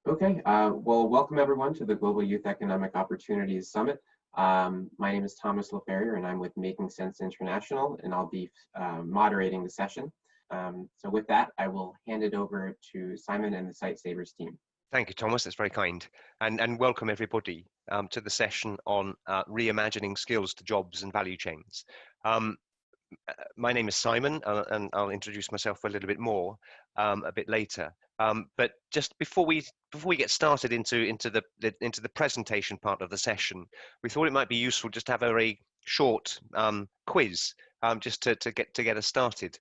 Okay, well, welcome everyone to the Global Youth Economic Opportunities Summit. My name is Thomas LaFerrier and I'm with Making Sense International, and I'll be moderating the session. So with that, I will hand it over to Simon and the SightSavers team. Thank you, Thomas. That's very kind. And welcome everybody to the session on reimagining skills to jobs and value chains. My name is Simon, and I'll introduce myself a little bit more a bit later. But just before we get started into the presentation part of the session, we thought it might be useful just to have a very short quiz just to get us started.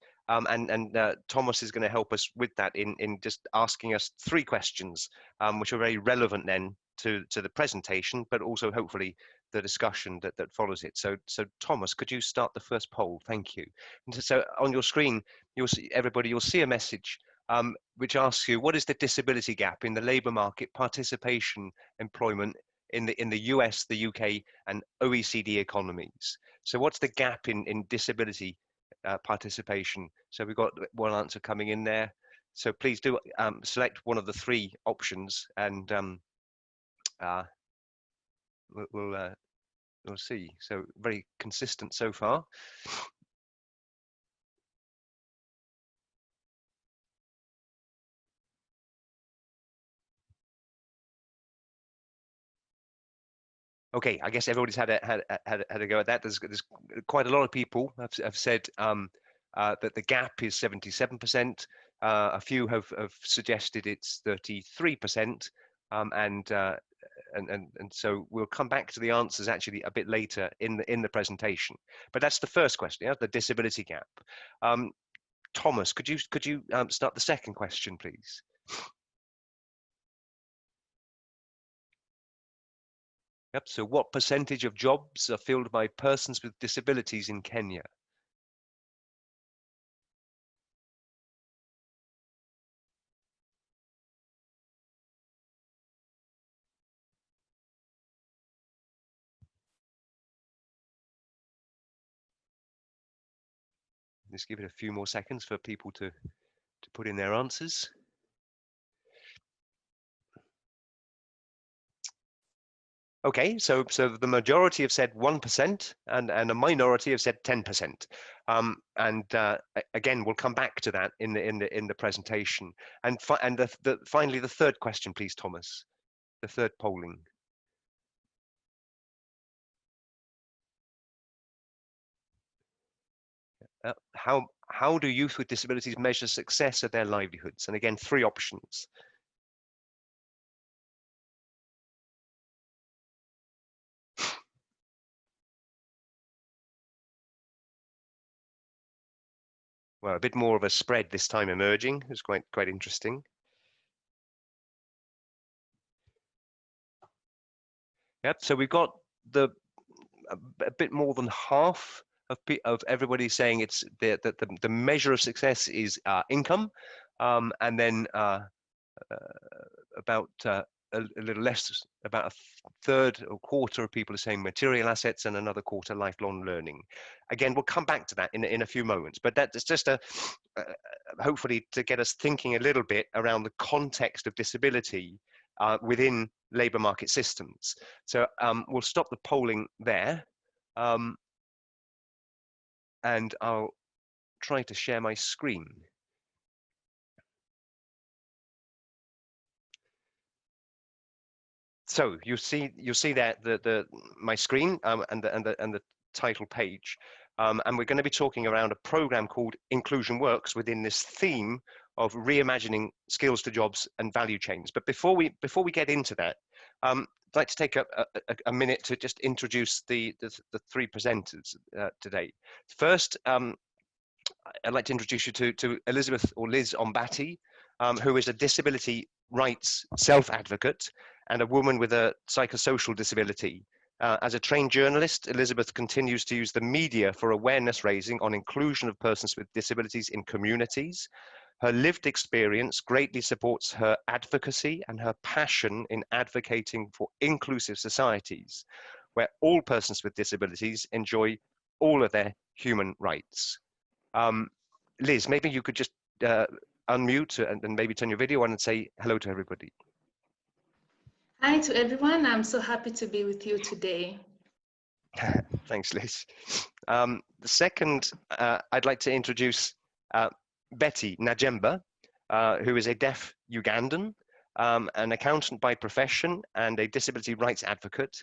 Thomas is going to help us with that in just asking us 3 questions, which are very relevant then to the presentation, but also hopefully the discussion that follows it. So Thomas, could you start the first poll? Thank you. And so on your screen, you'll see a message which asks you, what is the disability gap in the labour market participation employment in the US, the UK, and OECD economies? So what's the gap in disability participation? So we've got one answer coming in there. So please do select one of the 3 options, and we'll see. So very consistent so far. Okay, I guess everybody's had a go at that. There's quite a lot of people have said that the gap is 77%. A few have suggested it's 33%, and so we'll come back to the answers actually a bit later in the presentation. But that's the first question, yeah, the disability gap. Thomas, could you start the second question, please? Yep. So what percentage of jobs are filled by persons with disabilities in Kenya? Just give it a few more seconds for people to put in their answers. Okay, so the majority have said 1%, and a minority have said 10%. Again, we'll come back to that in the presentation. And finally, the third question, please, Thomas. The third polling. How do youth with disabilities measure success of their livelihoods? And again, 3 options. Well, a bit more of a spread this time emerging. It's quite interesting. Yep. So we've got a bit more than half of everybody saying it's the measure of success is income, and then about a little less, about a third or quarter of people are saying material assets, and another quarter lifelong learning. Again, we'll come back to that in a few moments, but that's just hopefully to get us thinking a little bit around the context of disability within labour market systems. So we'll stop the polling there, and I'll try to share my screen. So you'll see that my screen and the title page, and we're going to be talking around a program called Inclusion Works within this theme of reimagining skills to jobs and value chains. But before we get into that, I'd like to take a minute to just introduce the 3 presenters today. First, I'd like to introduce you to Elizabeth, or Liz Ombati, who is a disability rights self-advocate and a woman with a psychosocial disability. As a trained journalist, Elizabeth continues to use the media for awareness raising on inclusion of persons with disabilities in communities. Her lived experience greatly supports her advocacy and her passion in advocating for inclusive societies where all persons with disabilities enjoy all of their human rights. Liz, maybe you could just unmute and maybe turn your video on and say hello to everybody. Hi to everyone. I'm so happy to be with you today. Thanks, Liz. The second, I'd like to introduce Betty Najemba, who is a deaf Ugandan, an accountant by profession and a disability rights advocate.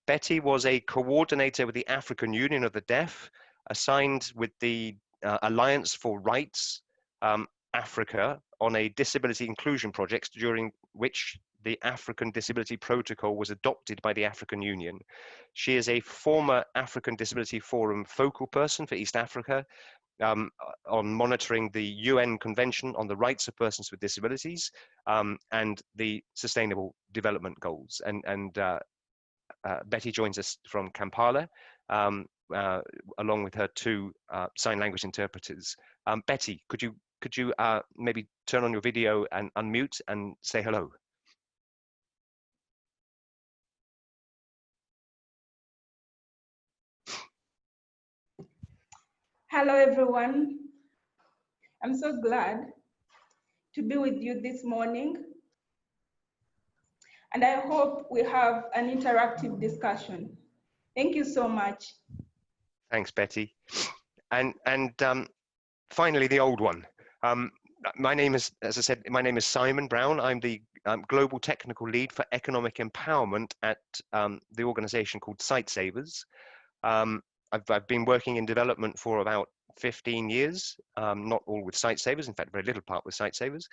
Betty was a coordinator with the African Union of the Deaf, assigned with the Alliance for Rights Africa on a disability inclusion project during which the African Disability Protocol was adopted by the African Union. She is a former African Disability Forum focal person for East Africa on monitoring the UN Convention on the Rights of Persons with Disabilities and the Sustainable Development Goals. And Betty joins us from Kampala, along with her two sign language interpreters. Betty, could you maybe turn on your video and unmute and say hello? Hello, everyone. I'm so glad to be with you this morning. And I hope we have an interactive discussion. Thank you so much. Thanks, Betty. And finally, the old one. My name is, as I said, my name is Simon Brown. I'm the Global Technical Lead for Economic Empowerment at the organization called SightSavers. I've been working in development for about 15 years, not all with SightSavers, in fact, very little part with SightSavers.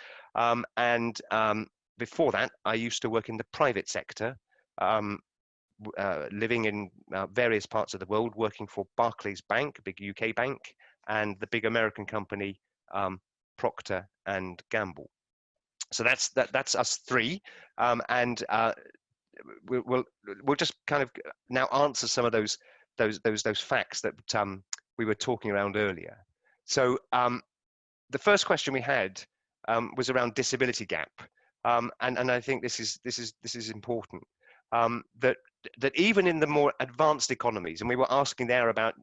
Before that, I used to work in the private sector, living in various parts of the world, working for Barclays Bank, a big UK bank, and the big American company, Procter and Gamble. So that's us three, and we'll just kind of now answer some of those facts that we were talking around earlier. So the first question we had was around disability gap, and I think this is important. That even in the more advanced economies, and we were asking there about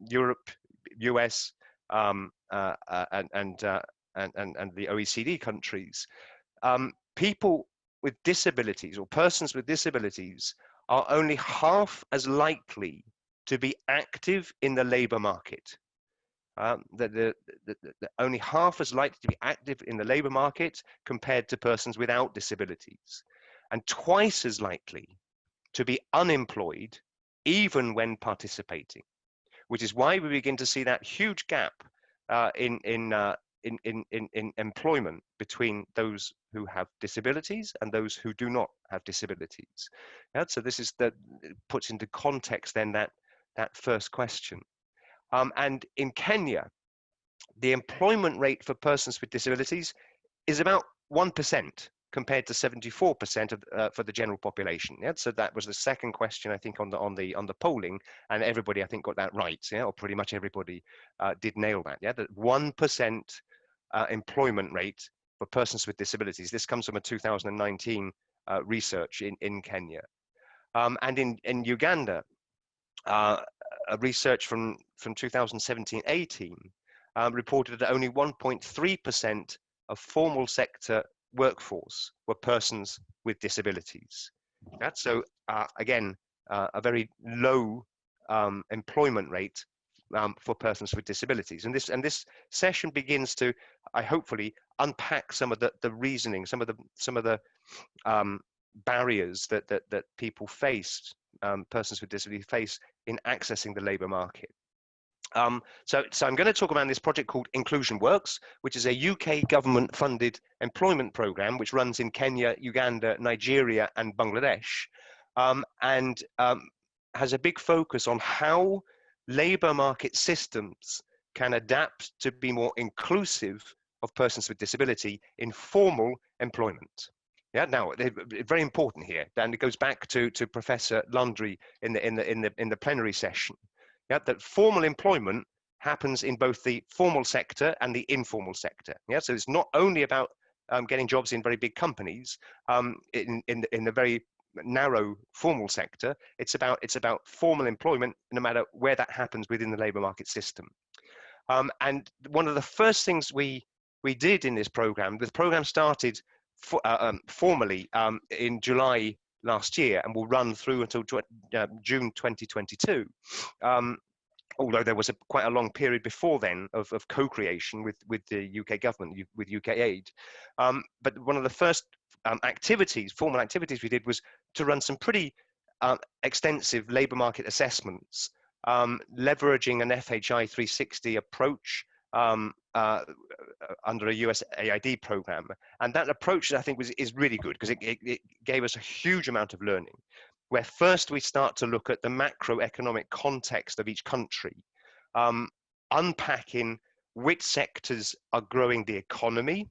Europe, US, and the OECD countries, people with disabilities or persons with disabilities are only half as likely to be active in the labour market. Only half as likely to be active in the labour market compared to persons without disabilities, and twice as likely to be unemployed even when participating, which is why we begin to see that huge gap in employment between those who have disabilities and those who do not have disabilities. Yeah, so this is that puts into context then that first question. And in Kenya, the employment rate for persons with disabilities is about 1% compared to 74% for the general population. Yeah, so that was the second question, I think, on the polling, and everybody I think got that right. Yeah, or pretty much everybody did nail that. Yeah, that 1% employment rate for persons with disabilities. This comes from a 2019 research in Kenya, and in Uganda, a research from 2017-18 reported that only 1.3% of formal sector workforce were persons with disabilities. That's so again a very low employment rate for persons with disabilities, and this session begins to hopefully unpack some of the reasoning, some of the barriers that people face, persons with disabilities face in accessing the labour market. So I'm going to talk about this project called Inclusion Works, which is a UK government-funded employment program which runs in Kenya, Uganda, Nigeria, and Bangladesh, and has a big focus on how labour market systems can adapt to be more inclusive of persons with disability in formal employment. Yeah, now very important here, and it goes back to Professor Landry in the plenary session. Yeah, that formal employment happens in both the formal sector and the informal sector. Yeah, so it's not only about getting jobs in very big companies in the very narrow formal sector. It's about formal employment, no matter where that happens within the labour market system. And one of the first things we did in this program, the program started formally in July last year and will run through until June 2022. Although there was quite a long period before then of co-creation with the UK government, with UK aid. But one of the first formal activities we did was to run some pretty extensive labour market assessments, leveraging an FHI 360 approach under a USAID program. And that approach, I think, is really good because it gave us a huge amount of learning, where first we start to look at the macroeconomic context of each country, unpacking which sectors are growing the economy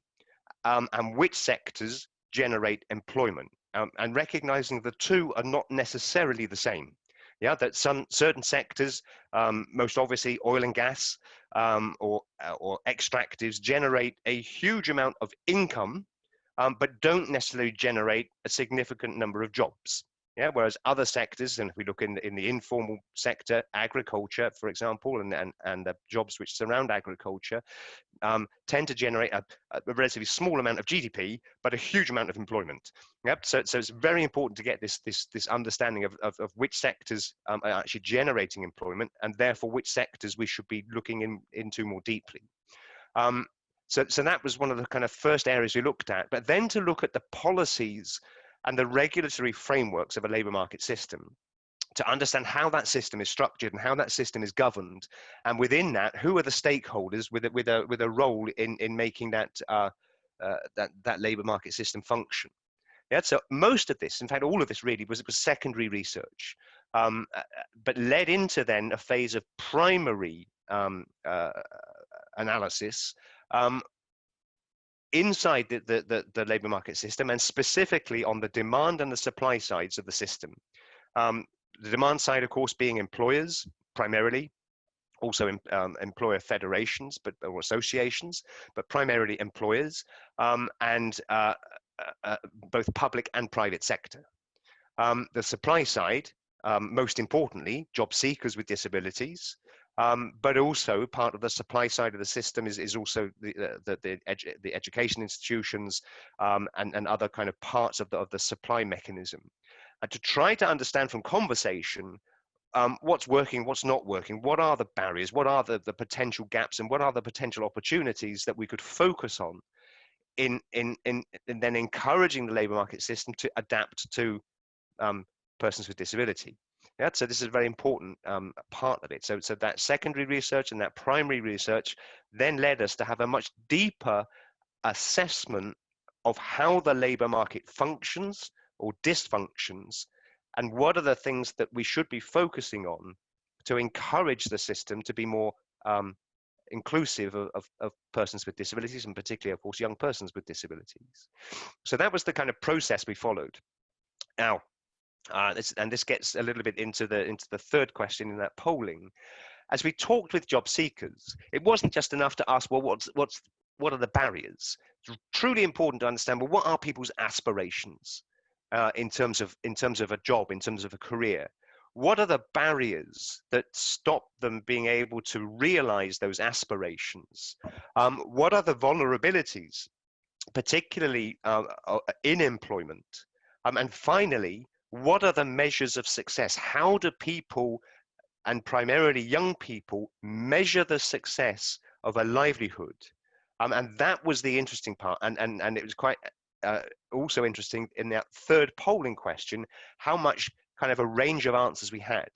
and which sectors generate employment, and recognizing the two are not necessarily the same. Yeah, that certain sectors, most obviously oil and gas or extractives, generate a huge amount of income, but don't necessarily generate a significant number of jobs. Yeah, whereas other sectors, and if we look in the informal sector, agriculture, for example, and the jobs which surround agriculture, tend to generate a relatively small amount of GDP, but a huge amount of employment. Yep. So it's very important to get this understanding of which sectors are actually generating employment, and therefore which sectors we should be looking into more deeply. So that was one of the kind of first areas we looked at. But then to look at the policies and the regulatory frameworks of a labour market system, to understand how that system is structured and how that system is governed, and within that, who are the stakeholders with a role in making that labour market system function. Yeah, so most of this, in fact, all of this really was secondary research, but led into then a phase of primary analysis inside the labour market system, and specifically on the demand and the supply sides of the system. The demand side, of course, being employers primarily, also employer federations or associations, but primarily employers, and both public and private sector. The supply side, most importantly, job seekers with disabilities, but also part of the supply side of the system is also the education institutions and other kind of parts of the supply mechanism. And to try to understand from conversation what's working, what's not working, what are the barriers, what are the potential gaps, and what are the potential opportunities that we could focus on in then encouraging the labour market system to adapt to persons with disability. Yeah, so this is a very important part of it. So that secondary research and that primary research then led us to have a much deeper assessment of how the labour market functions or dysfunctions, and what are the things that we should be focusing on to encourage the system to be more inclusive of persons with disabilities, and particularly, of course, young persons with disabilities. So that was the kind of process we followed. Now, this gets a little bit into the third question in that polling. As we talked with job seekers, it wasn't just enough to ask, well, what are the barriers? It's truly important to understand, well, what are people's aspirations in terms of a job, in terms of a career? What are the barriers that stop them being able to realize those aspirations? What are the vulnerabilities, particularly in employment? And finally, what are the measures of success? How do people, and primarily young people, measure the success of a livelihood? And that was the interesting part. And it was quite also interesting in that third polling question, how much kind of a range of answers we had.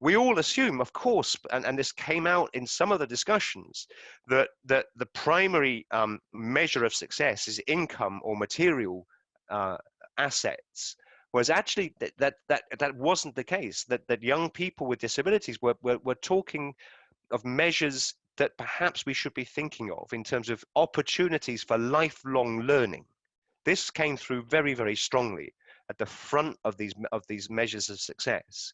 We all assume, of course, and this came out in some of the discussions, that the primary measure of success is income or material assets. Whereas actually that wasn't the case, that young people with disabilities were talking of measures that perhaps we should be thinking of in terms of opportunities for lifelong learning. This came through very, very strongly at the front of these measures of success.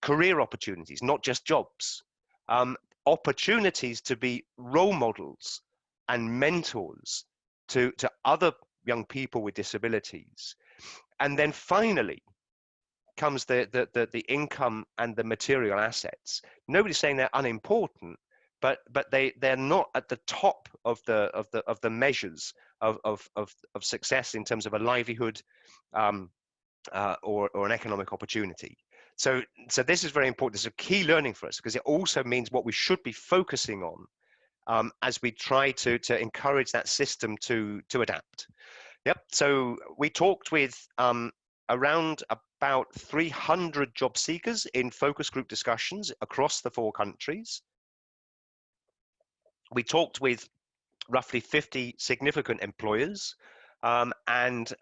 Career opportunities, not just jobs. Opportunities to be role models and mentors to other young people with disabilities. And then finally comes the income and the material assets. Nobody's saying they're unimportant, but they're not at the top of the measures of success in terms of a livelihood, or an economic opportunity. So this is very important. This is a key learning for us, because it also means what we should be focusing on as we try to encourage that system to adapt. Yep. So we talked with around about 300 job seekers in focus group discussions across the 4 countries. We talked with roughly 50 significant employers and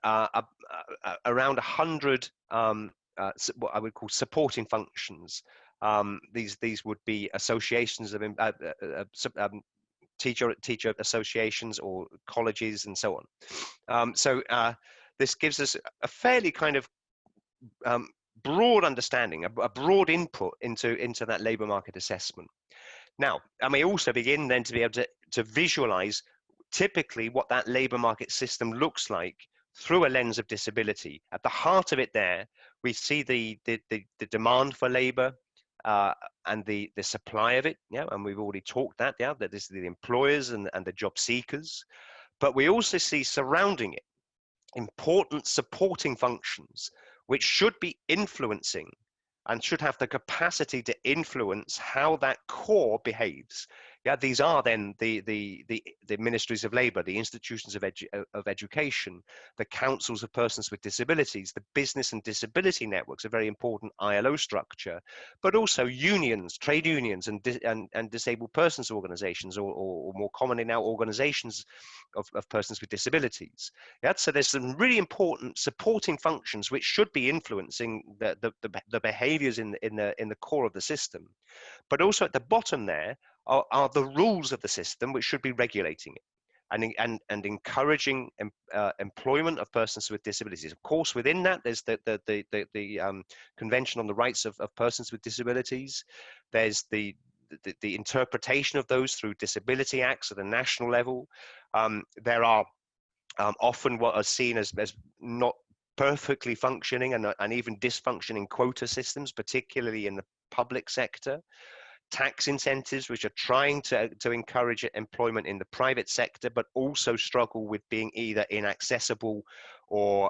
around 100 what I would call supporting functions. These would be associations of teacher associations or colleges and so on. This gives us a fairly kind of broad understanding, a broad input into that labour market assessment. Now, and we also begin then to be able to visualize typically what that labour market system looks like through a lens of disability. At the heart of it there, we see the demand for labour and the supply of it, and we've already talked that this is the employers and the job seekers. But we also see surrounding it important supporting functions which should be influencing and should have the capacity to influence how that core behaves. These are then the Ministries of Labor, the institutions of education, the councils of persons with disabilities, the business and disability networks, a very important ILO structure, but also unions, trade unions, and disabled persons organizations, or more commonly now organizations of persons with disabilities. So there's some really important supporting functions which should be influencing the behaviors in the core of the system. But also at the bottom there are the rules of the system which should be regulating it and encouraging employment of persons with disabilities. Of course, within that, there's the Convention on the Rights of Persons with Disabilities. There's the interpretation of those through disability acts at the national level. There are often what are seen as not perfectly functioning and even dysfunctioning quota systems, particularly in the public sector. Tax incentives, which are trying to encourage employment in the private sector, but also struggle with being either inaccessible or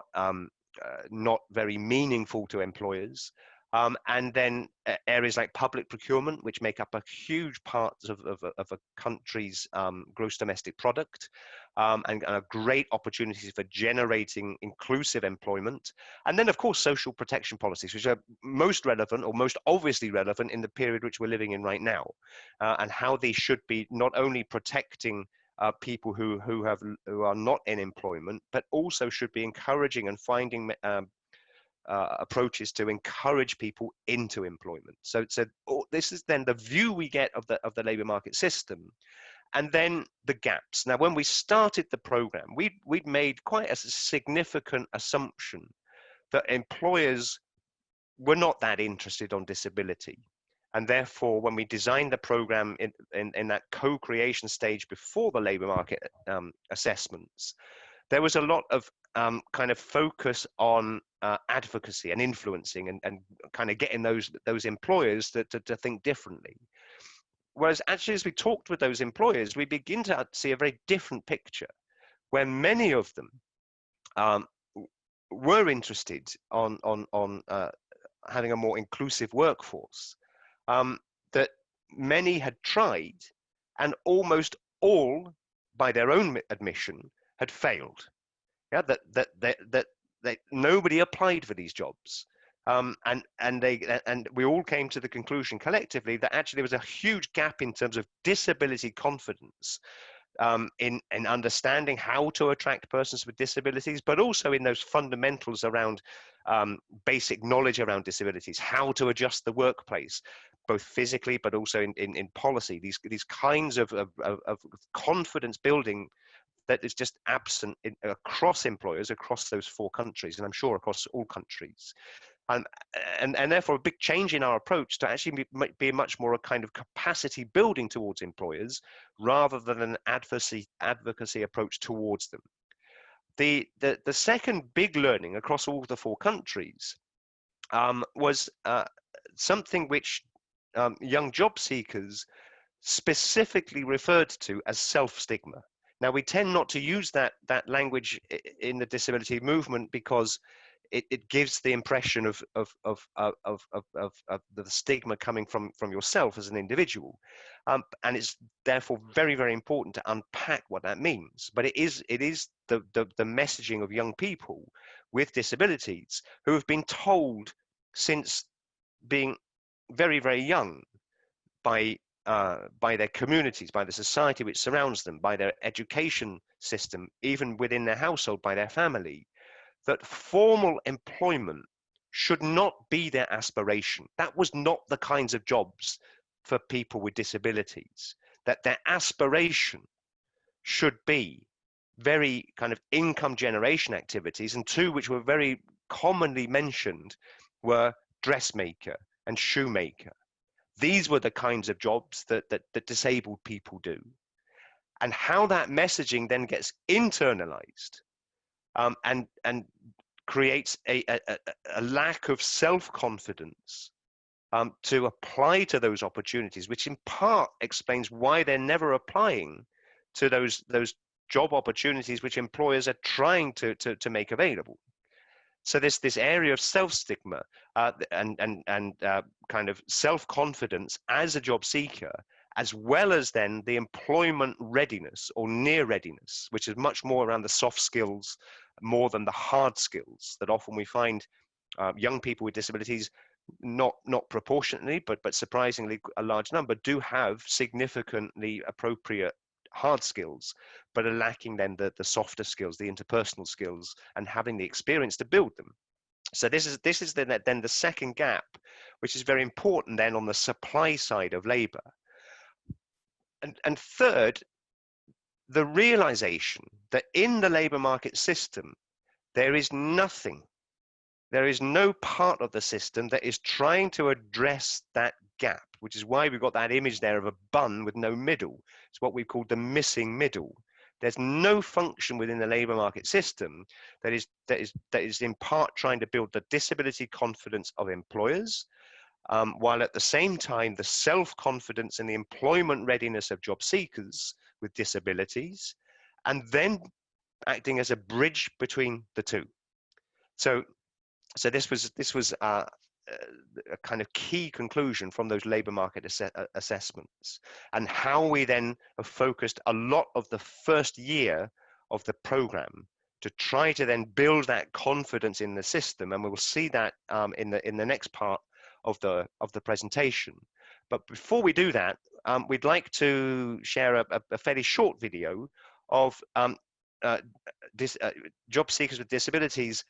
not very meaningful to employers. And then areas like public procurement, which make up a huge part of a country's gross domestic product, and are great opportunities for generating inclusive employment. And then, of course, social protection policies, which are most relevant or most obviously relevant in the period which we're living in right now, and how they should be not only protecting people who are not in employment, but also should be encouraging and finding approaches to encourage people into employment. So this is then the view we get of the labour market system. And then the gaps. Now, when we started the program, we'd made quite a significant assumption that employers were not that interested on disability. And therefore, when we designed the program in that co-creation stage before the labour market assessments, there was a lot of kind of focus on advocacy and influencing and kind of getting those employers to think differently. Whereas actually, as we talked with those employers, we begin to see a very different picture, where many of them were interested on having a more inclusive workforce, that many had tried, and almost all, by their own admission, had failed. That nobody applied for these jobs. And we all came to the conclusion collectively that actually there was a huge gap in terms of disability confidence, in understanding how to attract persons with disabilities, but also in those fundamentals around basic knowledge around disabilities, how to adjust the workplace, both physically but also in policy. These kinds of confidence building that is just absent across employers across those 4 countries, and I'm sure across all countries. And therefore a big change in our approach to actually be much more a kind of capacity building towards employers rather than an advocacy approach towards them. The second big learning across all the 4 countries was something which young job seekers specifically referred to as self-stigma. Now, we tend not to use that language in the disability movement because it gives the impression of the stigma coming from yourself as an individual, and it's therefore very, very important to unpack what that means. But it is the messaging of young people with disabilities who have been told since being very, very young by their communities, by the society which surrounds them, by their education system, even within their household, by their family, that formal employment should not be their aspiration. That was not the kinds of jobs for people with disabilities. That their aspiration should be very kind of income generation activities, and two which were very commonly mentioned were dressmaker and shoemaker. These were the kinds of jobs that disabled people do. And how that messaging then gets internalized and creates a lack of self-confidence to apply to those opportunities, which in part explains why they're never applying to those job opportunities which employers are trying to make available. So this area of self-stigma and kind of self-confidence as a job seeker, as well as then the employment readiness or near readiness, which is much more around the soft skills more than the hard skills that often we find young people with disabilities, not proportionately, but surprisingly a large number, do have significantly appropriate hard skills, but are lacking then the softer skills, the interpersonal skills, and having the experience to build them. So this is then the second gap, which is very important then on the supply side of labor. And third, the realization that in the labor market system, there is no part of the system that is trying to address that gap, which is why we've got that image there of a bun with no middle. It's what we call the missing middle. There's no function within the labor market system that is in part trying to build the disability confidence of employers, while at the same time the self-confidence and the employment readiness of job seekers with disabilities, and then acting as a bridge between the two. So this was a kind of key conclusion from those labor market assessments, and how we then have focused a lot of the first year of the program to try to then build that confidence in the system, and we will see that in the next part of the presentation. But before we do that, we'd like to share a fairly short video of job seekers with disabilities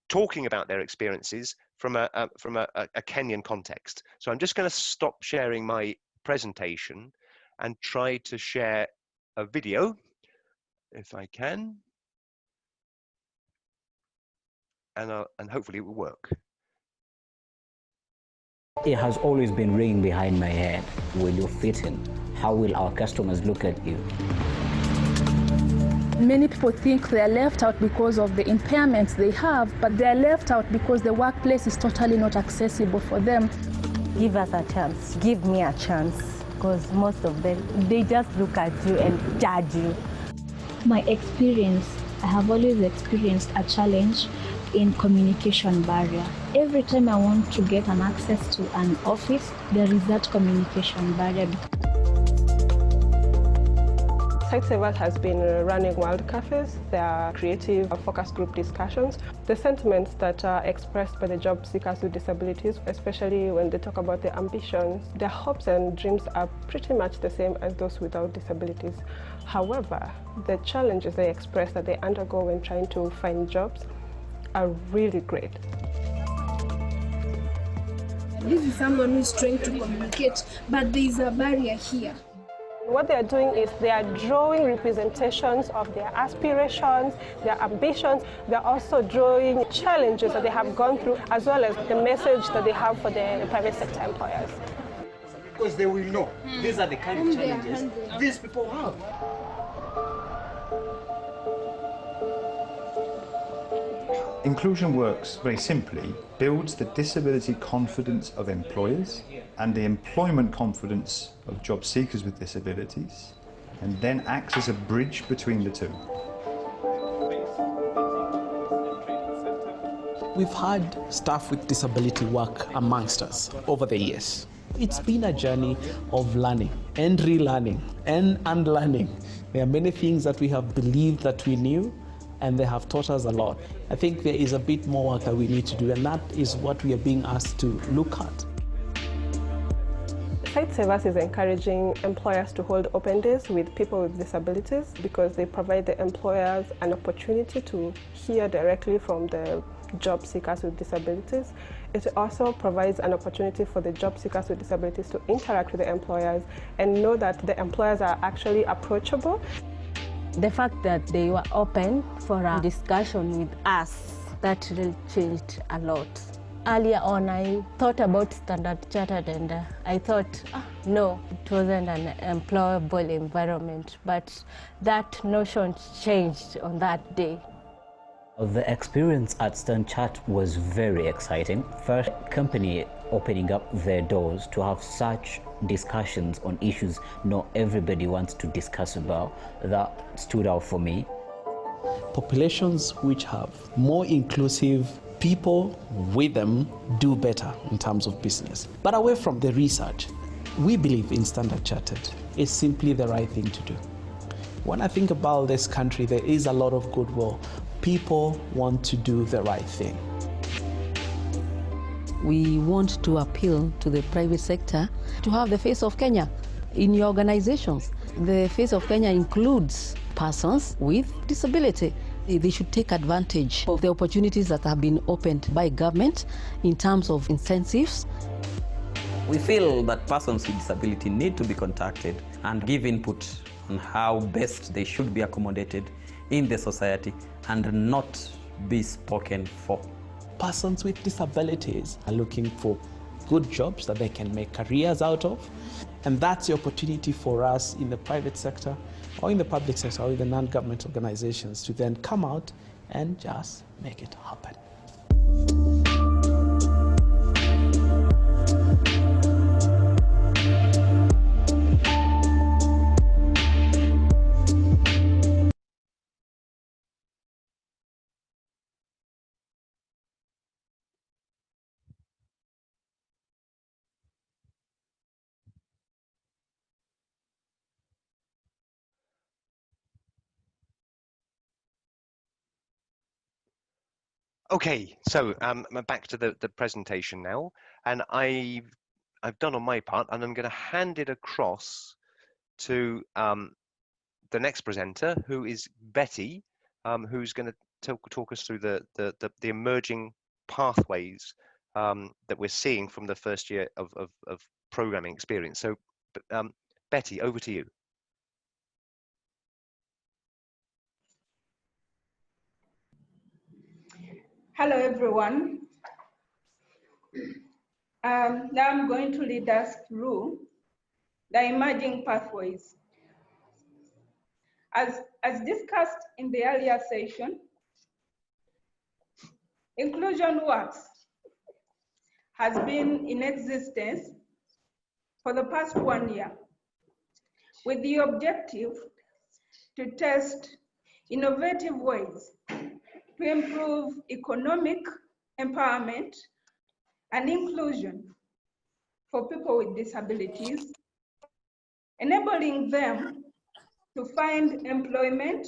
talking about their experiences from a Kenyan context. So I'm just going to stop sharing my presentation and try to share a video, if I can, and hopefully it will work. It has always been ringing behind my head. Will you fit in? How will our customers look at you? Many people think they are left out because of the impairments they have, but they are left out because the workplace is totally not accessible for them. Give us a chance. Give me a chance. Because most of them, they just look at you and judge you. My experience, I have always experienced a challenge in communication barrier. Every time I want to get an access to an office, there is that communication barrier. SightSavers has been running World Cafes. They are creative focus group discussions. The sentiments that are expressed by the job seekers with disabilities, especially when they talk about their ambitions, their hopes and dreams are pretty much the same as those without disabilities. However, the challenges they express that they undergo when trying to find jobs are really great. This is someone who is trying to communicate, but there is a barrier here. What they are doing is they are drawing representations of their aspirations, their ambitions. They are also drawing challenges that they have gone through, as well as the message that they have for the private sector employers. Because they will know these are the kind of challenges these people have. Inclusion works very simply, builds the disability confidence of employers and the employment confidence of job seekers with disabilities, and then acts as a bridge between the two. We've had staff with disability work amongst us over the years. It's been a journey of learning and relearning and unlearning. There are many things that we have believed that we knew, and they have taught us a lot. I think there is a bit more work that we need to do, and that is what we are being asked to look at. SightSavers is encouraging employers to hold open days with people with disabilities because they provide the employers an opportunity to hear directly from the job seekers with disabilities. It also provides an opportunity for the job seekers with disabilities to interact with the employers and know that the employers are actually approachable. The fact that they were open for a discussion with us, that really changed a lot. Earlier on, I thought about Standard Chartered and I thought, no, it wasn't an employable environment, but that notion changed on that day. The experience at Standard Chartered was very exciting. First company opening up their doors to have such discussions on issues not everybody wants to discuss about, that stood out for me. Populations which have more inclusive people with them do better in terms of business. But away from the research, we believe in Standard Chartered. It's simply the right thing to do. When I think about this country, there is a lot of goodwill. People want to do the right thing. We want to appeal to the private sector to have the face of Kenya in your organizations. The face of Kenya includes persons with disability. They should take advantage of the opportunities that have been opened by government in terms of incentives. We feel that persons with disability need to be contacted and give input on how best they should be accommodated in the society and not be spoken for. Persons with disabilities are looking for good jobs that they can make careers out of, and that's the opportunity for us in the private sector or in the public sector or in the non-government organizations to then come out and just make it happen. Okay, so I'm back to the presentation now, and I've done on my part, and I'm going to hand it across to the next presenter, who is Betty, who's going to talk us through the emerging pathways that we're seeing from the first year of programming experience. So, Betty, over to you. Hello, everyone. Now I'm going to lead us through the emerging pathways. As discussed in the earlier session, Inclusion Works has been in existence for the past 1 year with the objective to test innovative ways to improve economic empowerment and inclusion for people with disabilities, enabling them to find employment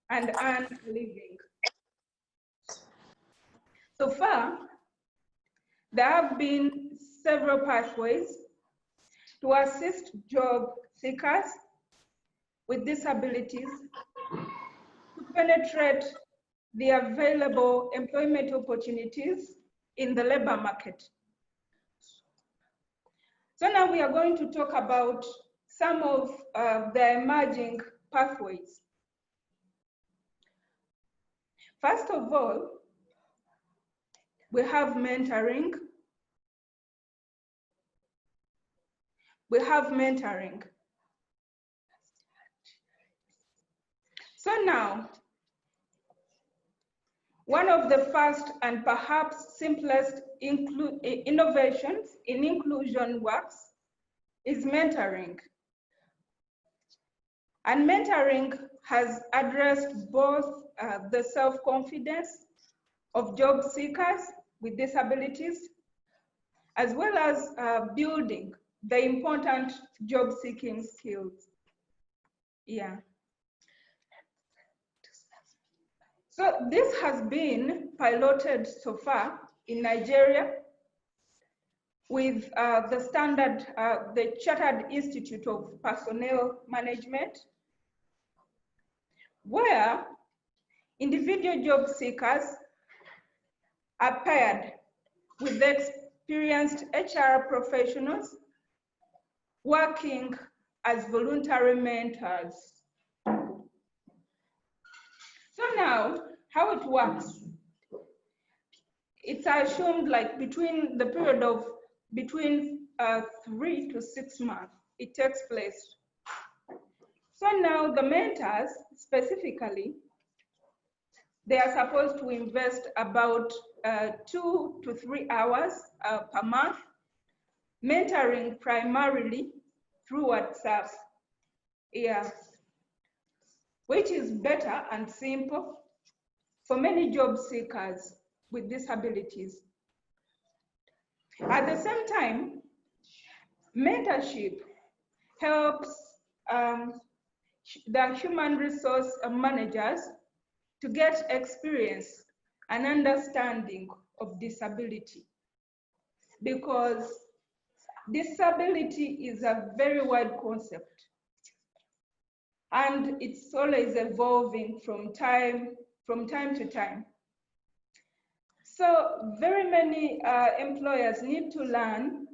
and earn a living. So far, there have been several pathways to assist job seekers with disabilities to penetrate the available employment opportunities in the labor market. So now we are going to talk about some of the emerging pathways. First of all, we have mentoring. So now, one of the first and perhaps simplest innovations in Inclusion Works is mentoring. And mentoring has addressed both the self-confidence of job seekers with disabilities, as well as building the important job seeking skills. Yeah. So this has been piloted so far in Nigeria with the Chartered Institute of Personnel Management, where individual job seekers are paired with experienced HR professionals working as voluntary mentors. So now, how it works, it's assumed like between the period of between 3 to 6 months, it takes place. So now the mentors specifically, they are supposed to invest about 2 to 3 hours per month, mentoring primarily through WhatsApp. Yeah. Which is better and simple for many job seekers with disabilities. At the same time, mentorship helps the human resource managers to get experience and understanding of disability, because disability is a very wide concept and it's always evolving from time to time. So very many employers need to learn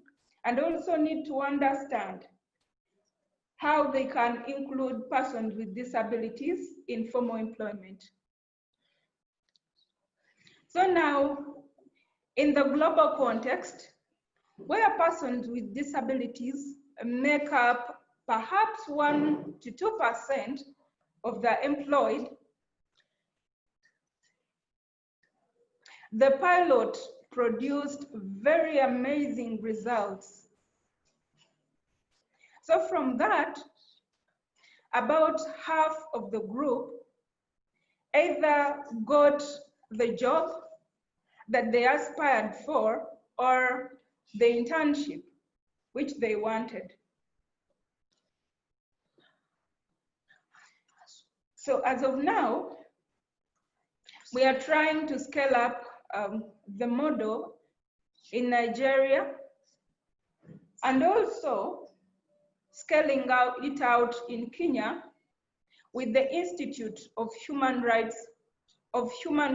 and also need to understand how they can include persons with disabilities in formal employment. So now, in the global context, where persons with disabilities make up perhaps 1 to 2% of the employed, the pilot produced very amazing results. So from that, about half of the group either got the job that they aspired for or the internship which they wanted. So as of now, we are trying to scale up the model in Nigeria and also scaling it out in Kenya with the Institute of Human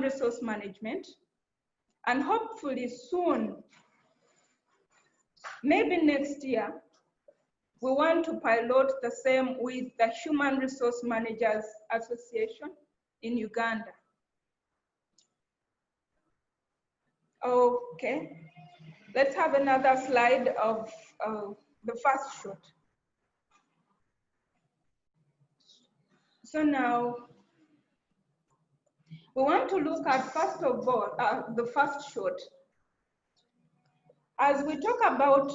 Resource Management, and hopefully soon, maybe next year, we want to pilot the same with the Human Resource Managers Association in Uganda. Okay, let's have another slide of the first shot. So now, we want to look at, first of all, the first shot. As we talk about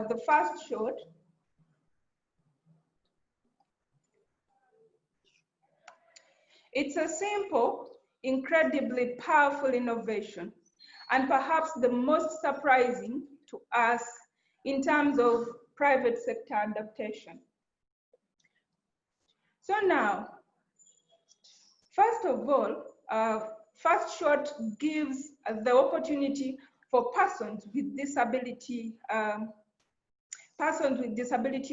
the first shot, it's a simple, incredibly powerful innovation, and perhaps the most surprising to us in terms of private sector adaptation. So now, first of all, first shot gives the opportunity for persons with disability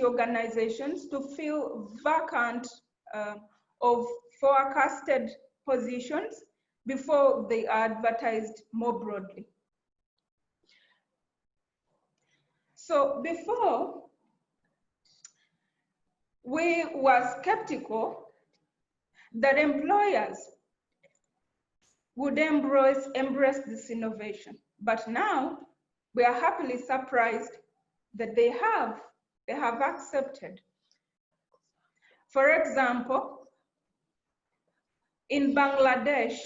organizations to fill vacant of forecasted positions before they are advertised more broadly. So before, we were skeptical that employers would embrace this innovation. But now we are happily surprised that they have accepted. For example, in Bangladesh,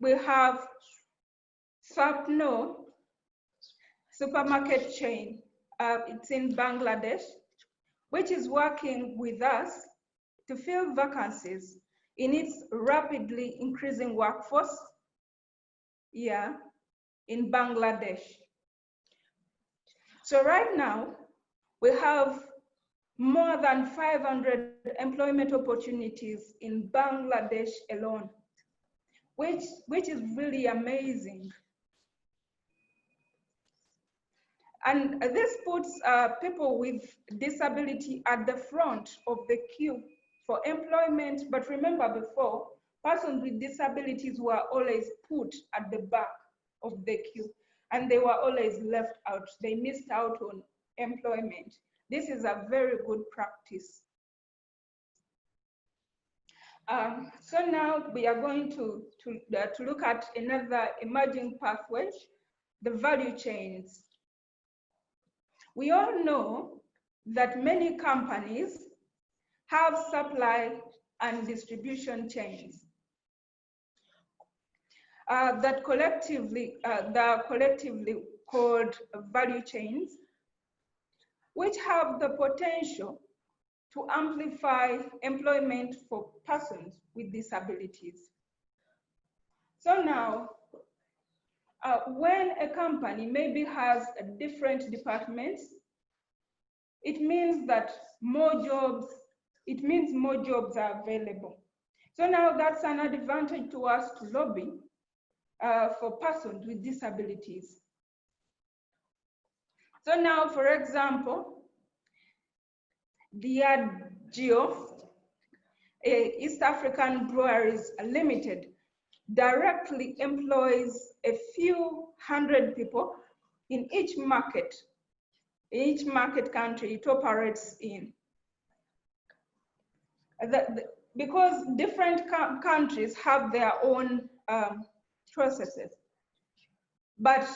we have Swapno supermarket chain. It's in Bangladesh, which is working with us to fill vacancies in its rapidly increasing workforce. year in Bangladesh. So right now, we have more than 500 employment opportunities in Bangladesh alone, which is really amazing. And this puts people with disability at the front of the queue for employment. But remember before, persons with disabilities were always put at the back of the queue and they were always left out. They missed out on employment. This is a very good practice. So now we are going to look at another emerging pathway, the value chains. We all know that many companies have supply and distribution chains that are collectively called value chains, which have the potential to amplify employment for persons with disabilities. So now, when a company maybe has different departments, it means that more jobs are available. So now that's an advantage to us to lobby for persons with disabilities. So now, for example, Diageo, East African Breweries Limited, directly employs a few hundred people in each market country it operates in. Because different countries have their own processes, but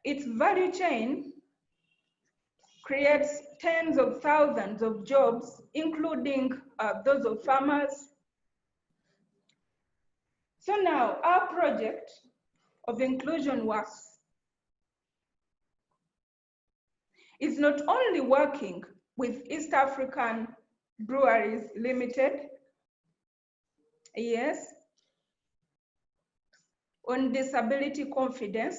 its value chain creates tens of thousands of jobs, including those of farmers. So now our project of inclusion works is not only working with East African Breweries Limited, yes, on disability confidence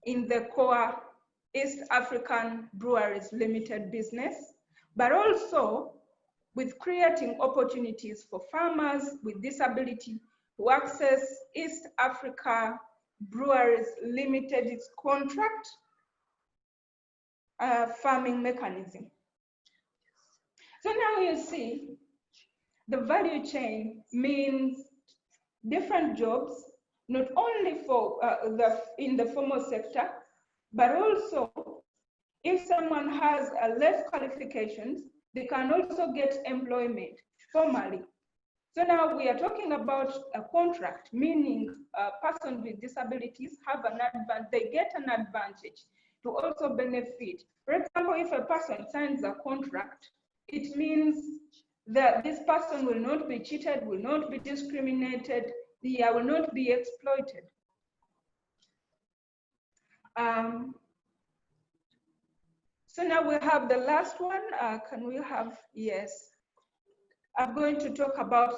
in the core East African Breweries Limited business, but also with creating opportunities for farmers with disability to access East Africa Breweries Limited's contract farming mechanism. So now you see, the value chain means different jobs, not only for in the formal sector, but also if someone has less qualifications, they can also get employment formally. So now we are talking about a contract, meaning persons with disabilities have an advantage, they get an advantage to also benefit. For example, if a person signs a contract, it means that this person will not be cheated, will not be discriminated, will not be exploited. So now we have the last one. Can we have, yes. I'm going to talk about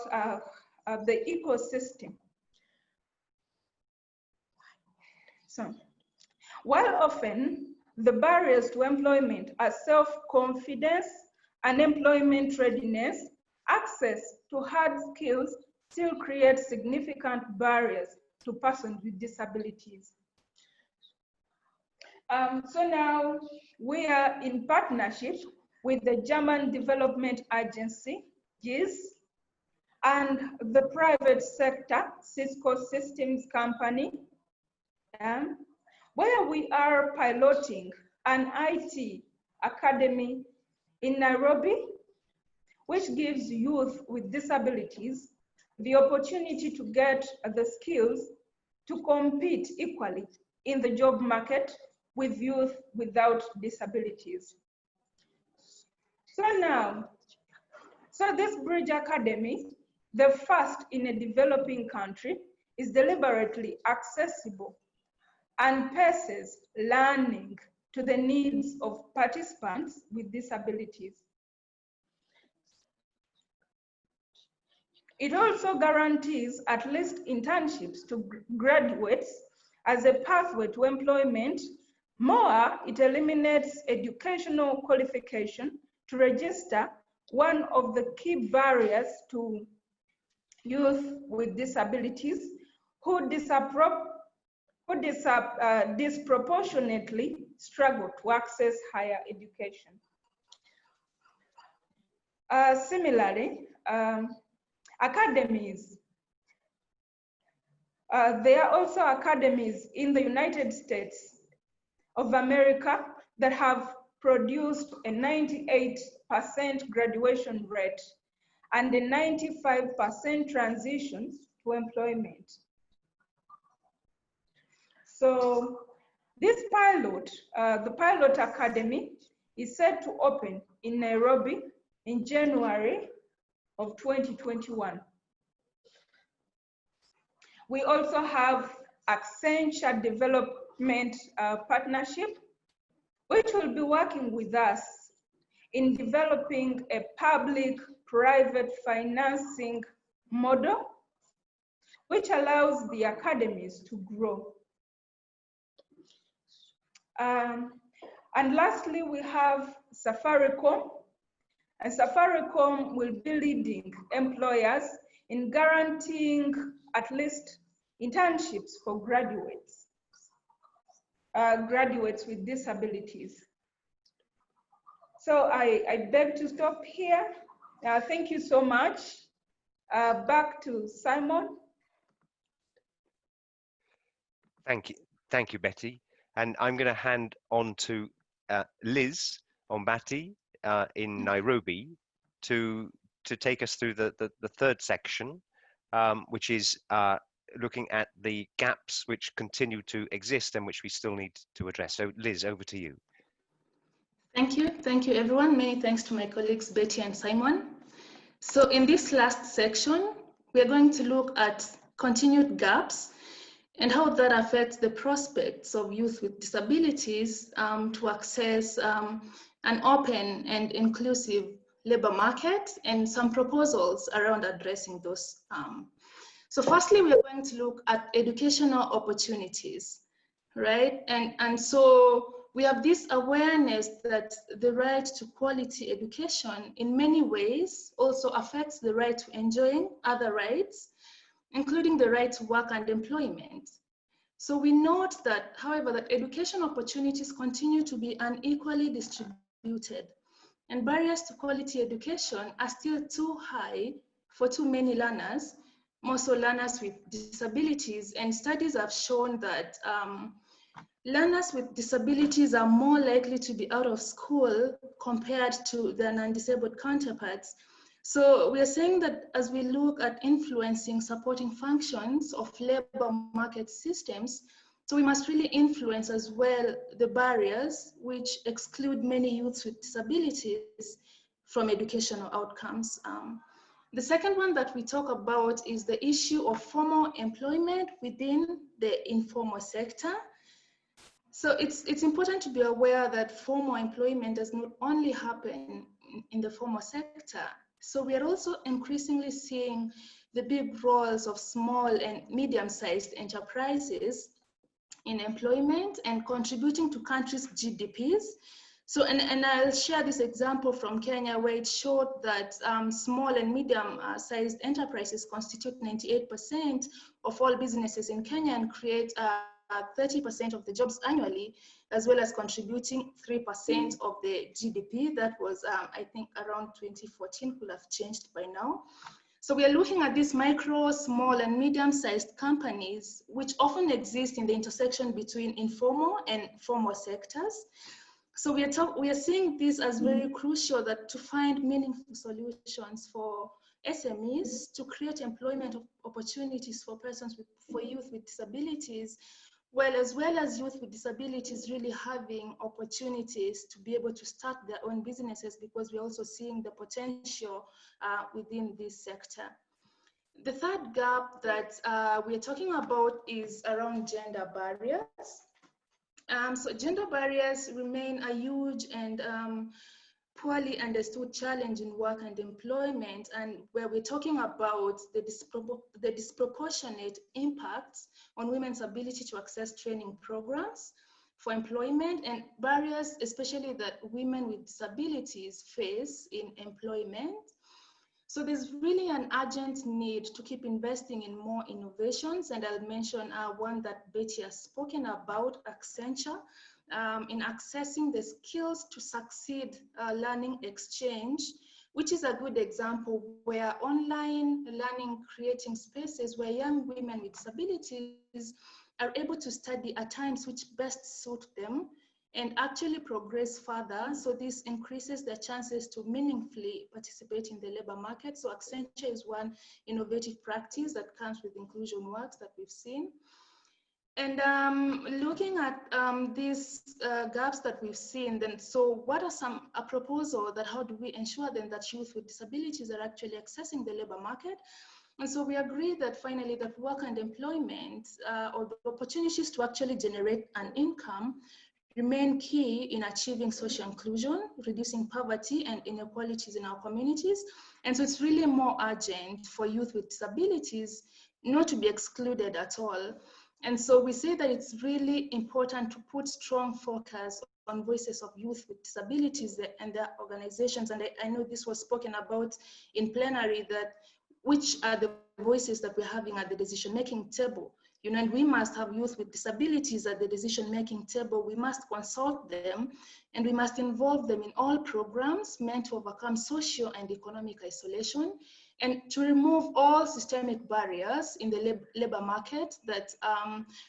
the ecosystem. So, while often the barriers to employment are self-confidence and employment readiness, access to hard skills still creates significant barriers to persons with disabilities. So now we are in partnership with the German Development Agency, GIS, and the private sector, CISCO Systems company, where we are piloting an IT academy in Nairobi, which gives youth with disabilities the opportunity to get the skills to compete equally in the job market with youth without disabilities. So this Bridge Academy, the first in a developing country, is deliberately accessible and paces learning to the needs of participants with disabilities. It also guarantees at least internships to graduates as a pathway to employment. More, it eliminates educational qualification to register, one of the key barriers to youth with disabilities who disproportionately struggle to access higher education. Similarly, academies. There are also academies in the United States of America that have produced a 98% graduation rate and a 95% transitions to employment. So this pilot, the Pilot Academy, is set to open in Nairobi in January of 2021. We also have Accenture Development Partnership, which will be working with us in developing a public-private financing model, which allows the academies to grow. And lastly, we have Safaricom, and Safaricom will be leading employers in guaranteeing at least internships for graduates with disabilities. So I beg to stop here. Thank you so much. Back to Simon. Thank you, Betty. And I'm going to hand on to Liz Ombati in Nairobi to take us through the third section, which is looking at the gaps which continue to exist and which we still need to address. So Liz, over to you. Thank you everyone. Many thanks to my colleagues Betty and Simon. So in this last section, we are going to look at continued gaps and how that affects the prospects of youth with disabilities to access an open and inclusive labor market, and some proposals around addressing those. So firstly, we are going to look at educational opportunities, right? And so we have this awareness that the right to quality education in many ways also affects the right to enjoying other rights, including the right to work and employment. So we note that, however, that education opportunities continue to be unequally distributed, and barriers to quality education are still too high for too many learners, more so learners with disabilities. And studies have shown that learners with disabilities are more likely to be out of school compared to their non-disabled counterparts. So we are saying that as we look at influencing supporting functions of labor market systems, so we must really influence as well the barriers which exclude many youths with disabilities from educational outcomes. The second one that we talk about is the issue of formal employment within the informal sector. So it's important to be aware that formal employment does not only happen in the formal sector. So we are also increasingly seeing the big roles of small and medium-sized enterprises in employment and contributing to countries' GDPs. So, and I'll share this example from Kenya, where it showed that small and medium-sized enterprises constitute 98% of all businesses in Kenya and create 30% of the jobs annually, as well as contributing 3% of the GDP. That was, I think, around 2014, could have changed by now. So we are looking at these micro, small, and medium-sized companies, which often exist in the intersection between informal and formal sectors. So we are seeing this as very crucial, that to find meaningful solutions for SMEs to create employment opportunities for for youth with disabilities, as well as youth with disabilities really having opportunities to be able to start their own businesses, because we're also seeing the potential within this sector. The third gap that we're talking about is around gender barriers. So gender barriers remain a huge and poorly understood challenge in work and employment, and where we're talking about the disproportionate impacts on women's ability to access training programs for employment and barriers, especially that women with disabilities face in employment. So there's really an urgent need to keep investing in more innovations, and I'll mention one that Betty has spoken about, Accenture, in accessing the skills to succeed learning exchange, which is a good example where online learning creating spaces where young women with disabilities are able to study at times which best suit them and actually progress further. So this increases their chances to meaningfully participate in the labor market. So Accenture is one innovative practice that comes with inclusion works that we've seen. And looking at these gaps that we've seen, then so what are some a proposal that how do we ensure then that youth with disabilities are actually accessing the labor market? And so we agree that finally that work and employment or the opportunities to actually generate an income remain key in achieving social inclusion, reducing poverty and inequalities in our communities. And so it's really more urgent for youth with disabilities not to be excluded at all. And so we say that it's really important to put strong focus on voices of youth with disabilities and their organizations. And I know this was spoken about in plenary, that which are the voices that we're having at the decision-making table. You know, and we must have youth with disabilities at the decision-making table. We must consult them, and we must involve them in all programs meant to overcome social and economic isolation, and to remove all systemic barriers in the labor market that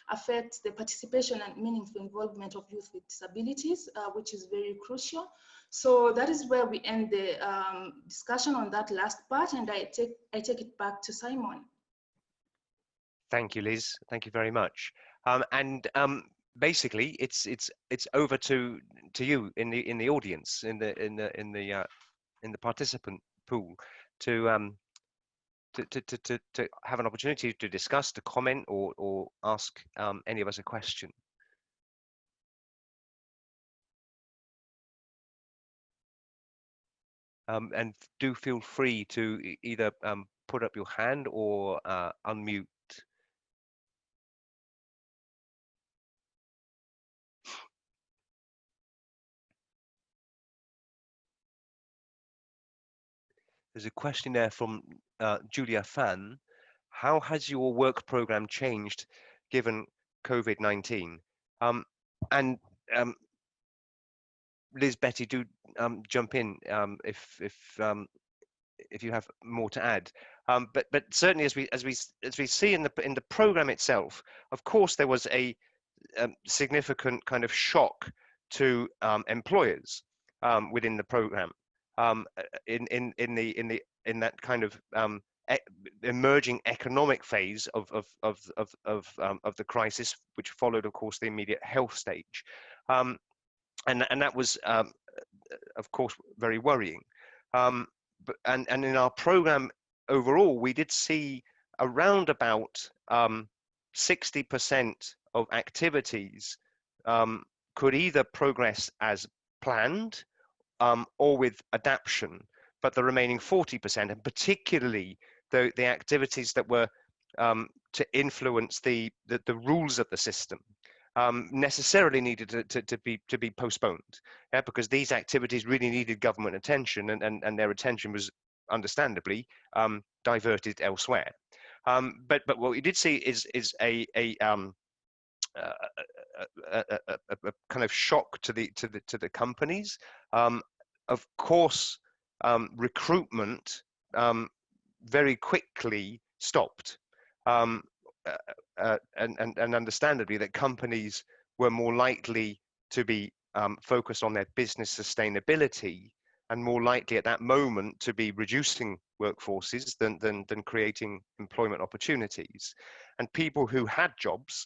affect the participation and meaningful involvement of youth with disabilities, which is very crucial. So that is where we end the discussion on that last part, and I take it back to Simon. Thank you, Liz. Thank you very much. Basically, it's over to you in the audience, in the participant pool, to have an opportunity to discuss, to comment, or ask any of us a question. And do feel free to either put up your hand or unmute. There's a question there from Julia Fan. How has your work program changed given COVID-19? Liz, Betty, do jump in if you have more to add. But certainly, as we see in the program itself, of course, there was a significant kind of shock to employers within the program. In that kind of emerging economic phase of the crisis, which followed, of course, the immediate health stage, and that was, of course, very worrying. And in our program overall, we did see around about 60% of activities could either progress as planned or with adaptation, but the remaining 40%, and particularly the activities that were to influence the rules of the system, necessarily needed to be postponed, because these activities really needed government attention, and their attention was understandably diverted elsewhere. But what we did see is a kind of shock to the companies. Of course, recruitment very quickly stopped, and understandably that companies were more likely to be focused on their business sustainability, and more likely at that moment to be reducing workforces than creating employment opportunities. And people who had jobs,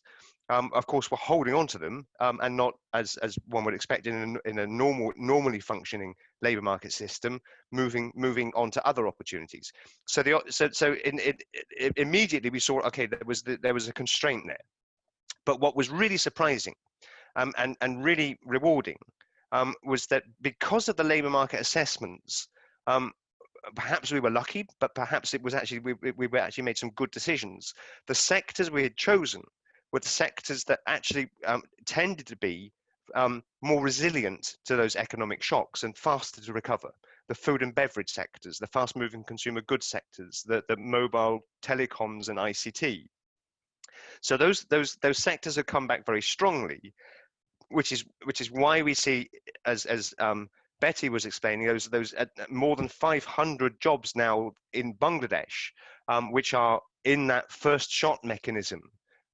of course, were holding on to them, and not, as one would expect in a normally functioning labour market system, moving on to other opportunities. So immediately we saw, okay, there was a constraint there. But what was really surprising and really rewarding was that because of the labour market assessments, perhaps we were lucky, but perhaps it was actually we actually made some good decisions. The sectors we had chosen were the sectors that actually tended to be more resilient to those economic shocks and faster to recover. The food and beverage sectors, the fast-moving consumer goods sectors, the mobile telecoms and ICT. So those sectors have come back very strongly, which is why we see, as Betty was explaining, those more than 500 jobs now in Bangladesh, which are in that first shot mechanism,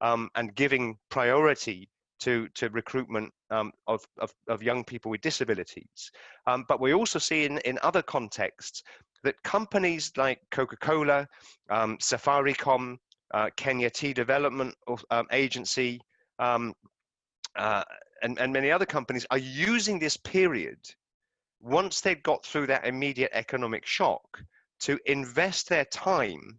and giving priority to recruitment of young people with disabilities. But we also see in other contexts that companies like Coca-Cola, Safaricom, Kenya Tea Development Agency, and many other companies are using this period, once they've got through that immediate economic shock, to invest their time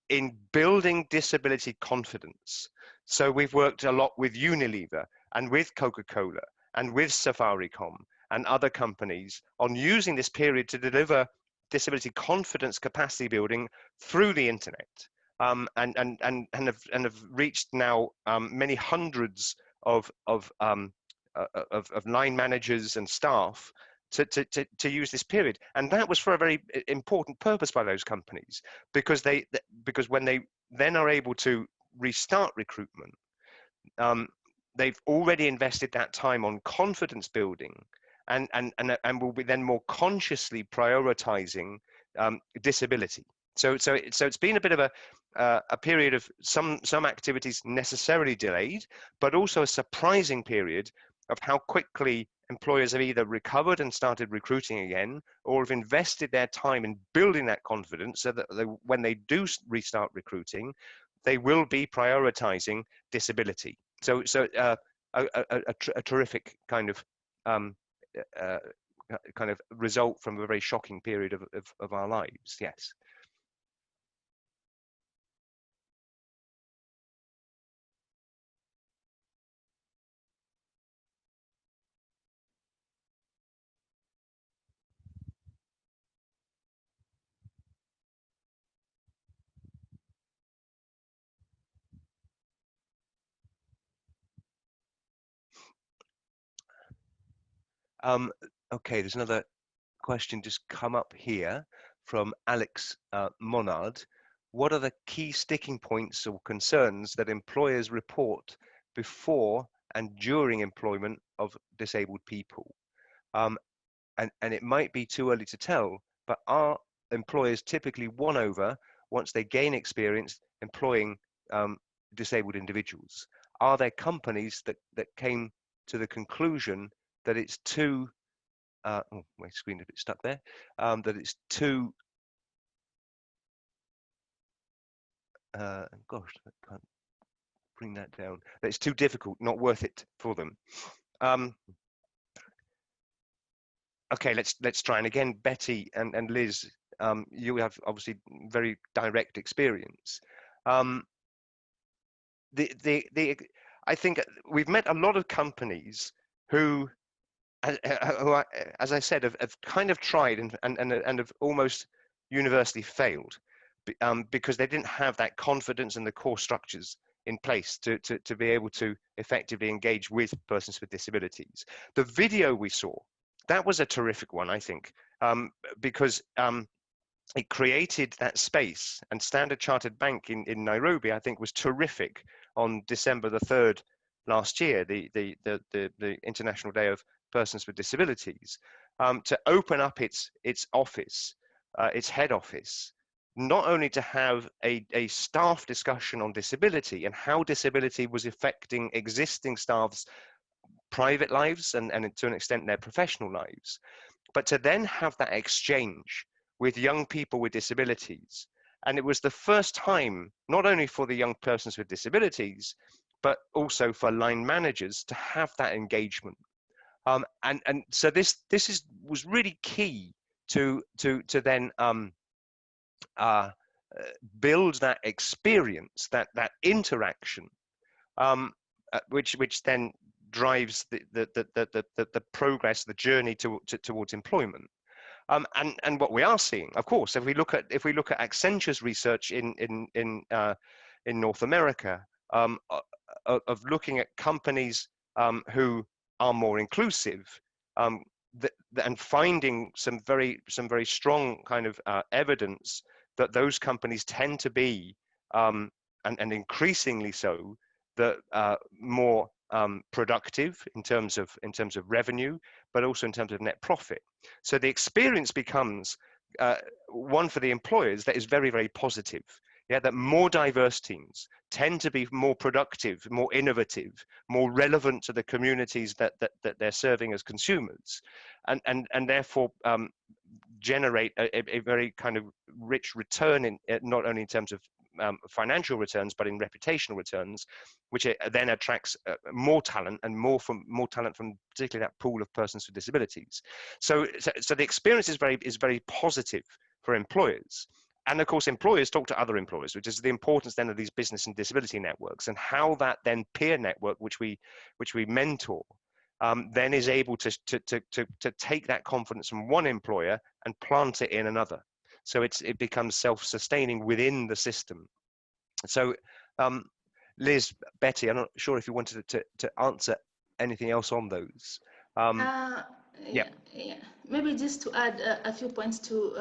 in building disability confidence. So we've worked a lot with Unilever and with Coca-Cola and with Safaricom and other companies on using this period to deliver disability confidence capacity building through the internet, and have reached now many hundreds of line managers and staff to use this period. And that was for a very important purpose by those companies, because when they then are able to restart recruitment, they've already invested that time on confidence building, and will be then more consciously prioritizing disability. So it's been a bit of a period of some activities necessarily delayed, but also a surprising period of how quickly employers have either recovered and started recruiting again, or have invested their time in building that confidence so that when they do restart recruiting, they will be prioritizing disability. So a terrific kind of result from a very shocking period of our lives. Yes. Okay, there's another question just come up here from Alex Monard. What are the key sticking points or concerns that employers report before and during employment of disabled people? And it might be too early to tell, but are employers typically won over once they gain experience employing disabled individuals? Are there companies that came to the conclusion that it's too, oh, my screen is a bit stuck there, that it's too, gosh, I can't bring that down, that it's too difficult, not worth it for them? Okay, let's try. And again, Betty and Liz, you have obviously very direct experience. I think we've met a lot of companies who as I said, have kind of tried and have almost universally failed, because they didn't have that confidence and the core structures in place to be able to effectively engage with persons with disabilities. The video we saw, that was a terrific one, I think, because it created that space. And Standard Chartered Bank in Nairobi, I think, was terrific on December the 3rd last year, the International Day of Persons with Disabilities, to open up its office, its head office, not only to have a staff discussion on disability and how disability was affecting existing staff's private lives and to an extent their professional lives, but to then have that exchange with young people with disabilities. And it was the first time, not only for the young persons with disabilities, but also for line managers to have that engagement. And so this was really key to then build that experience, that interaction, which then drives the progress, the journey towards employment. And what we are seeing, of course, if we look at Accenture's research in North America, of looking at companies who are more inclusive, and finding some very strong kind of evidence that those companies tend to be, and increasingly so, that more productive in terms of revenue, but also in terms of net profit. So the experience becomes one for the employers that is very, very positive. Yeah, that more diverse teams tend to be more productive, more innovative, more relevant to the communities that they're serving as consumers, and therefore generate a very kind of rich return in not only in terms of financial returns, but in reputational returns, which then attracts more talent and more talent from particularly that pool of persons with disabilities. So the experience is very positive for employers. And of course, employers talk to other employers, which is the importance then of these business and disability networks, and how that then peer network, which we mentor, then is able to take that confidence from one employer and plant it in another. So it becomes self-sustaining within the system. So, Liz, Betty, I'm not sure if you wanted to answer anything else on those. Yeah. Maybe just to add a few points to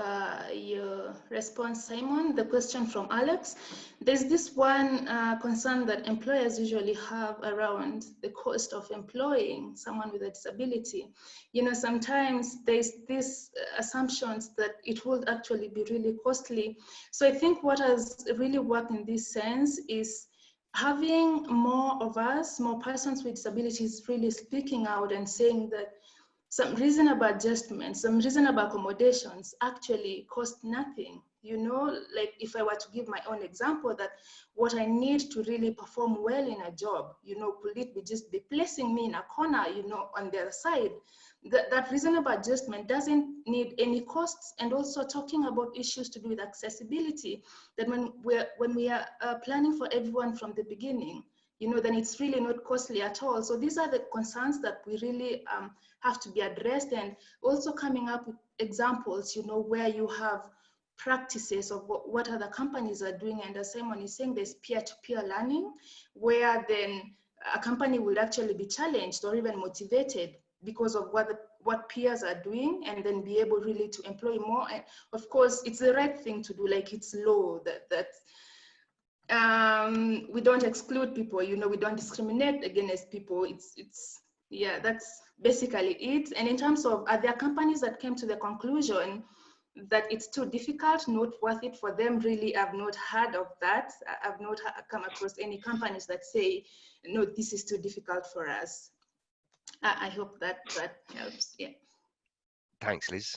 your response, Simon, the question from Alex. There's this one concern that employers usually have around the cost of employing someone with a disability. You know, sometimes there's these assumptions that it will actually be really costly. So I think what has really worked in this sense is having more of us, more persons with disabilities, really speaking out and saying that some reasonable adjustments, some reasonable accommodations actually cost nothing. You know, like if I were to give my own example, that what I need to really perform well in a job, you know, could it be just be placing me in a corner, you know, on the other side? That reasonable adjustment doesn't need any costs. And also talking about issues to do with accessibility, that when we are planning for everyone from the beginning, you know, then it's really not costly at all. So these are the concerns that we really have to be addressed, and also coming up with examples, you know, where you have practices of what other companies are doing. And as Simon is saying, there's peer-to-peer learning, where then a company will actually be challenged or even motivated because of what peers are doing, and then be able really to employ more. And of course, it's the right thing to do, like it's law that we don't exclude people, you know, we don't discriminate against people. It's yeah, that's basically it. And in terms of, are there companies that came to the conclusion that it's too difficult, not worth it for them? Really, I've not heard of that. I've not come across any companies that say, no, this is too difficult for us. I hope that helps. Yeah. Thanks, Liz.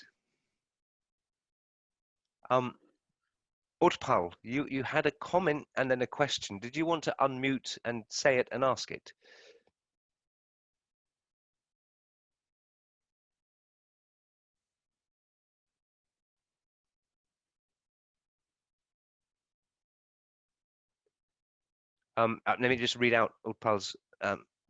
Utpal, you had a comment and then a question. Did you want to unmute and say it and ask it? Let me just read out Utpal's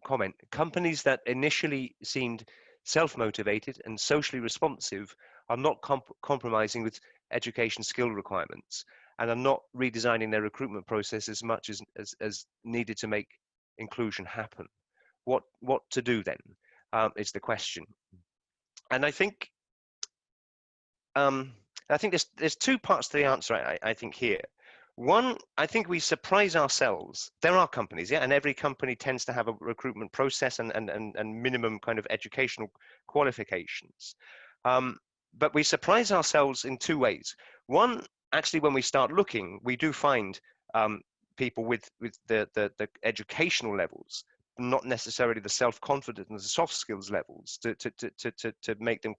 comment. Companies that initially seemed self-motivated and socially responsive are not compromising with education skill requirements, and are not redesigning their recruitment process as much as needed to make inclusion happen. What to do then is the question. And I think there's two parts to the answer, I think here. One, I think we surprise ourselves. There are companies, yeah, and every company tends to have a recruitment process and minimum kind of educational qualifications. But we surprise ourselves in two ways. One, actually, when we start looking, we do find people with the educational levels, not necessarily the self-confidence and the soft skills levels to make them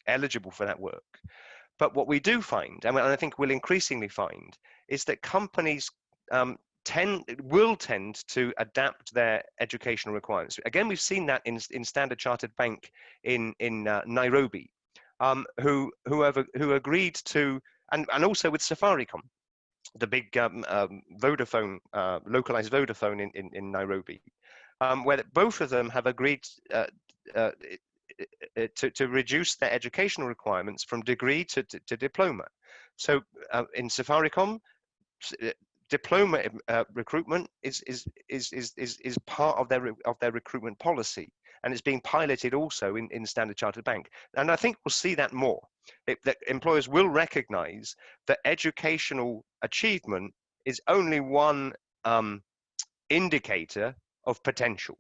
eligible for that work. But what we do find, and I think we'll increasingly find, is that companies will tend to adapt their educational requirements. Again, we've seen that in Standard Chartered Bank in Nairobi, who agreed to, and also with Safaricom, the big Vodafone, localized Vodafone in Nairobi, where both of them have agreed to reduce their educational requirements from degree to diploma. So in Safaricom, diploma recruitment is part of their recruitment policy, and it's being piloted also in Standard Chartered Bank. And I think we'll see that more. That employers will recognise that educational achievement is only one indicator of potential,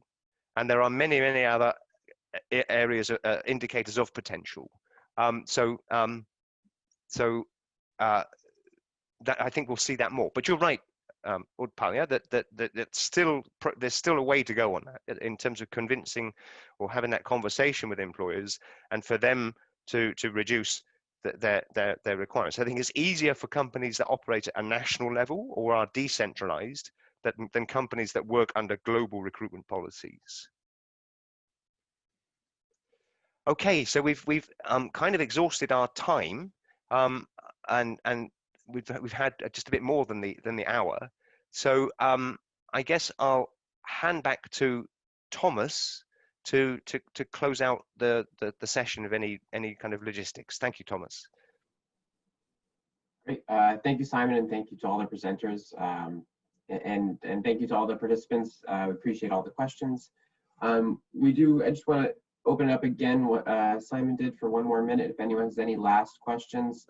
and there are many other areas, indicators of potential. That I think we'll see that more. But you're right, Udpalya, that there's still a way to go on that in terms of convincing or having that conversation with employers, and for them to reduce their requirements. I think it's easier for companies that operate at a national level or are decentralized than companies that work under global recruitment policies. Okay, so we've kind of exhausted our time, and we've had just a bit more than the hour. So I guess I'll hand back to Thomas to close out the session of any kind of logistics. Thank you, Thomas. Great. Thank you, Simon, and thank you to all the presenters, and thank you to all the participants. We appreciate all the questions. I just want to open it up again, what Simon did, for one more minute. If anyone has any last questions,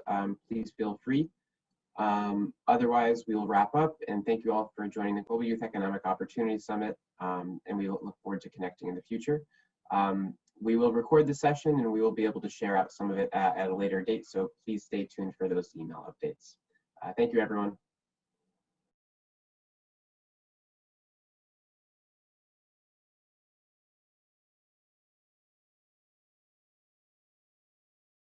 please feel free. Otherwise, we will wrap up, and thank you all for joining the Global Youth Economic Opportunities Summit, and we look forward to connecting in the future. We will record the session, and we will be able to share out some of it at a later date, so please stay tuned for those email updates. Thank you, everyone.